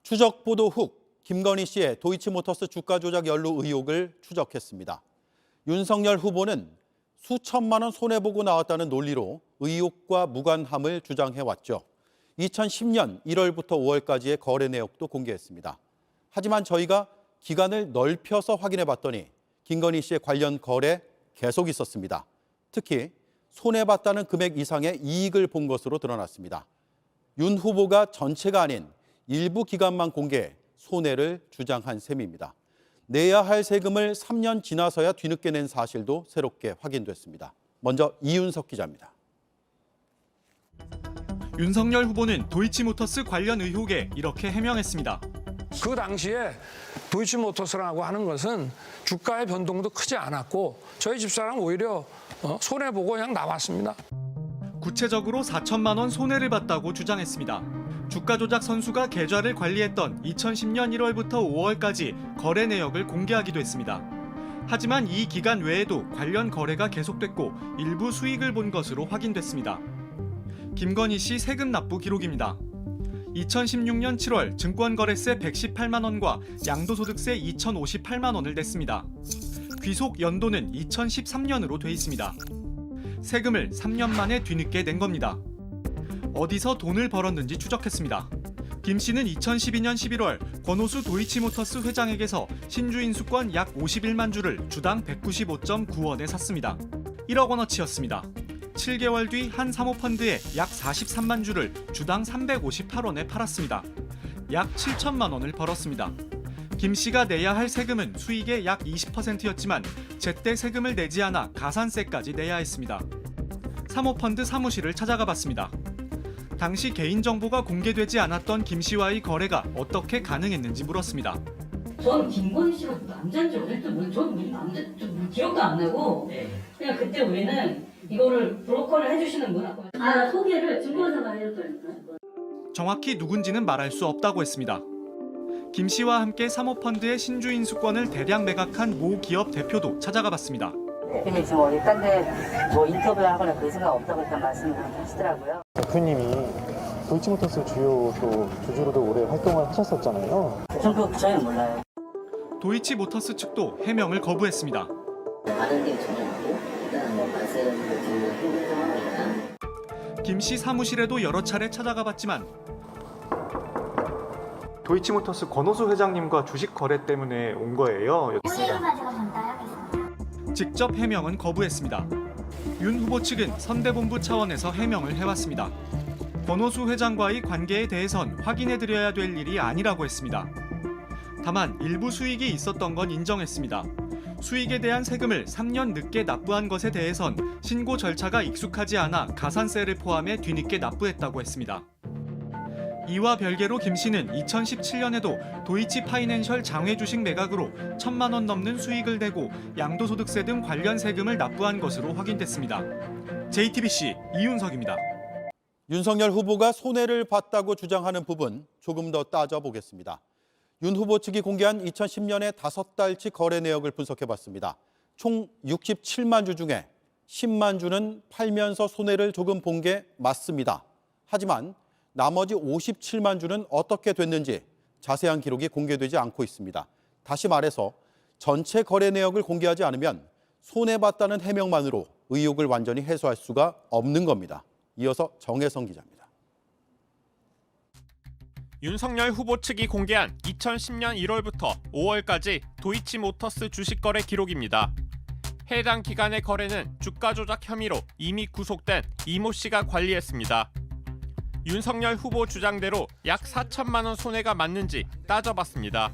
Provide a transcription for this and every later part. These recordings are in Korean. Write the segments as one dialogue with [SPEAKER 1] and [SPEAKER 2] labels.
[SPEAKER 1] 추적 보도 후 김건희 씨의 도이치모터스 주가 조작 연루 의혹을 추적했습니다. 윤석열 후보는 수천만 원 손해보고 나왔다는 논리로 의혹과 무관함을 주장해왔죠. 2010년 1월부터 5월까지의 거래 내역도 공개했습니다. 하지만 저희가 기간을 넓혀서 확인해봤더니 김건희 씨의 관련 거래 계속 있었습니다. 특히 손해봤다는 금액 이상의 이익을 본 것으로 드러났습니다. 윤 후보가 전체가 아닌 일부 기간만 공개해 손해를 주장한 셈입니다. 내야 할 세금을 3년 지나서야 뒤늦게 낸 사실도 새롭게 확인됐습니다. 먼저 이윤석 기자입니다.
[SPEAKER 2] 윤석열 후보는 도이치모터스 관련 의혹에 이렇게 해명했습니다.
[SPEAKER 3] 그 당시에 도이치모터스라고 하는 것은 주가의 변동도 크지 않았고 저희 집사람 오히려 손해보고 그냥 나왔습니다.
[SPEAKER 2] 구체적으로 4천만 원 손해를 봤다고 주장했습니다. 주가 조작 선수가 계좌를 관리했던 2010년 1월부터 5월까지 거래 내역을 공개하기도 했습니다. 하지만 이 기간 외에도 관련 거래가 계속됐고 일부 수익을 본 것으로 확인됐습니다. 김건희 씨 세금 납부 기록입니다. 2016년 7월 증권거래세 118만 원과 양도소득세 2,058만 원을 냈습니다. 귀속 연도는 2013년으로 돼 있습니다. 세금을 3년 만에 뒤늦게 낸 겁니다. 어디서 돈을 벌었는지 추적했습니다. 김 씨는 2012년 11월 권오수 도이치모터스 회장에게서 신주인수권 약 51만 주를 주당 195.9원에 샀습니다. 1억 원어치였습니다. 7개월 뒤 한 사모펀드에 약 43만 주를 주당 358원에 팔았습니다. 약 7천만 원을 벌었습니다. 김 씨가 내야 할 세금은 수익의 약 20%였지만 제때 세금을 내지 않아 가산세까지 내야 했습니다. 사모펀드 사무실을 찾아가 봤습니다. 당시 개인정보가 공개되지 않았던 김 씨와의 거래가 어떻게 가능했는지 물었습니다.
[SPEAKER 4] 전 김건희 씨가 남자인지 어딜지 모르겠어요. 저는 남자 기억도 안 나고 그냥 그때 우리는 이거를 브로커를 해주시는 분 소개를 증권사가 해줬다니까.
[SPEAKER 2] 정확히 누군지는 말할 수 없다고 했습니다. 김 씨와 함께 사모펀드의 신주인수권을 대량 매각한 모 기업 대표도 찾아가 봤습니다.
[SPEAKER 5] 대표님 지금 어디 딴데 인터뷰를 하거나 그런 생각 없다고 일단 말씀을 하시더라고요.
[SPEAKER 6] 대표님이 도이치모터스 주요 주주로도 오래 활동을 하셨었잖아요.
[SPEAKER 5] 저희는 몰라요.
[SPEAKER 2] 도이치모터스 측도 해명을 거부했습니다.
[SPEAKER 5] 아는 게 전혀 없고 일단 말씀드리는 힘든 상황이다.
[SPEAKER 2] 김 씨 사무실에도 여러 차례 찾아가 봤지만
[SPEAKER 6] 도이치모터스 권오수 회장님과 주식 거래 때문에 온 거예요.
[SPEAKER 2] 직접 해명은 거부했습니다. 윤 후보 측은 선대본부 차원에서 해명을 해왔습니다. 권오수 회장과의 관계에 대해선 확인해드려야 될 일이 아니라고 했습니다. 다만 일부 수익이 있었던 건 인정했습니다. 수익에 대한 세금을 3년 늦게 납부한 것에 대해선 신고 절차가 익숙하지 않아 가산세를 포함해 뒤늦게 납부했다고 했습니다. 이와 별개로 김 씨는 2017년에도 도이치 파이낸셜 장외 주식 매각으로 1,000만 원 넘는 수익을 내고 양도소득세 등 관련 세금을 납부한 것으로 확인됐습니다. JTBC 이윤석입니다.
[SPEAKER 1] 윤석열 후보가 손해를 봤다고 주장하는 부분 조금 더 따져보겠습니다. 윤 후보 측이 공개한 2010년의 5달치 거래 내역을 분석해봤습니다. 총 67만 주 중에 10만 주는 팔면서 손해를 조금 본 게 맞습니다. 하지만 나머지 57만 주는 어떻게 됐는지 자세한 기록이 공개되지 않고 있습니다. 다시 말해서 전체 거래 내역을 공개하지 않으면 손해봤다는 해명만으로 의혹을 완전히 해소할 수가 없는 겁니다. 이어서 정혜성 기자입니다.
[SPEAKER 7] 윤석열 후보 측이 공개한 2010년 1월부터 5월까지 도이치모터스 주식 거래 기록입니다. 해당 기간의 거래는 주가 조작 혐의로 이미 구속된 이모 씨가 관리했습니다. 윤석열 후보 주장대로 약 4천만 원 손해가 맞는지 따져봤습니다.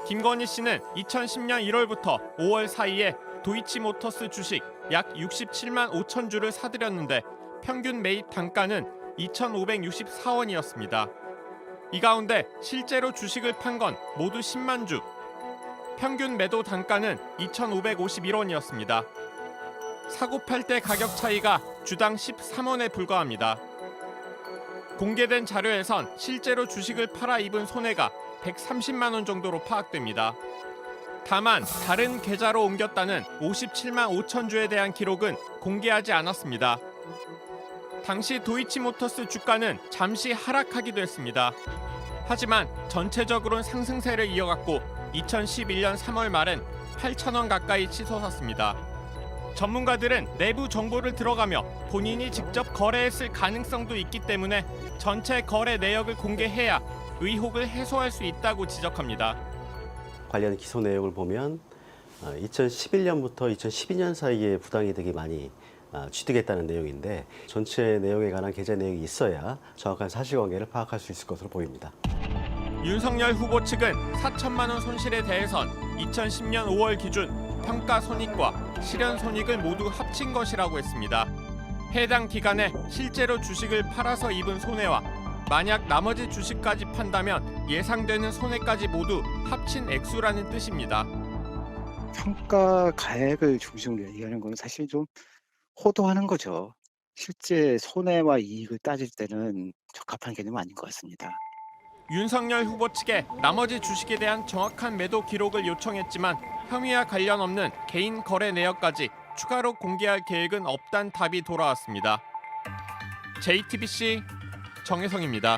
[SPEAKER 7] 김건희 씨는 2010년 1월부터 5월 사이에 도이치모터스 주식 약 67만 5천 주를 사들였는데 평균 매입 단가는 2,564원이었습니다. 이 가운데 실제로 주식을 판 건 모두 10만 주. 평균 매도 단가는 2,551원이었습니다. 사고 팔 때 가격 차이가 주당 13원에 불과합니다. 공개된 자료에선 실제로 주식을 팔아 입은 손해가 130만 원 정도로 파악됩니다. 다만 다른 계좌로 옮겼다는 57만 5천 주에 대한 기록은 공개하지 않았습니다. 당시 도이치모터스 주가는 잠시 하락하기도 했습니다. 하지만 전체적으로는 상승세를 이어갔고 2011년 3월 말엔 8,000원 가까이 치솟았습니다. 전문가들은 내부 정보를 들어가며 본인이 직접 거래했을 가능성도 있기 때문에 전체 거래 내역을 공개해야 의혹을 해소할 수 있다고 지적합니다.
[SPEAKER 8] 관련 기소 내용을 보면 2011년부터 2012년 사이에 부당이득이 많이 취득했다는 내용인데 전체 내용에 관한 계좌 내역이 있어야 정확한 사실관계를 파악할 수 있을 것으로 보입니다.
[SPEAKER 7] 윤석열 후보 측은 4천만 원 손실에 대해선 2010년 5월 기준 평가 손익과 실현 손익을 모두 합친 것이라고 했습니다. 해당 기간에 실제로 주식을 팔아서 입은 손해와 만약 나머지 주식까지 판다면 예상되는 손해까지 모두 합친 액수라는 뜻입니다.
[SPEAKER 9] 평가 가액을 중심으로 얘기하는 건 사실 좀 호도하는 거죠. 실제 손해와 이익을 따질 때는 적합한 개념은 아닌 것 같습니다.
[SPEAKER 7] 윤석열 후보 측에 나머지 주식에 대한 정확한 매도 기록을 요청했지만 혐의와 관련 없는 개인 거래 내역까지 추가로 공개할 계획은 없다는 답이 돌아왔습니다. JTBC 정혜성입니다.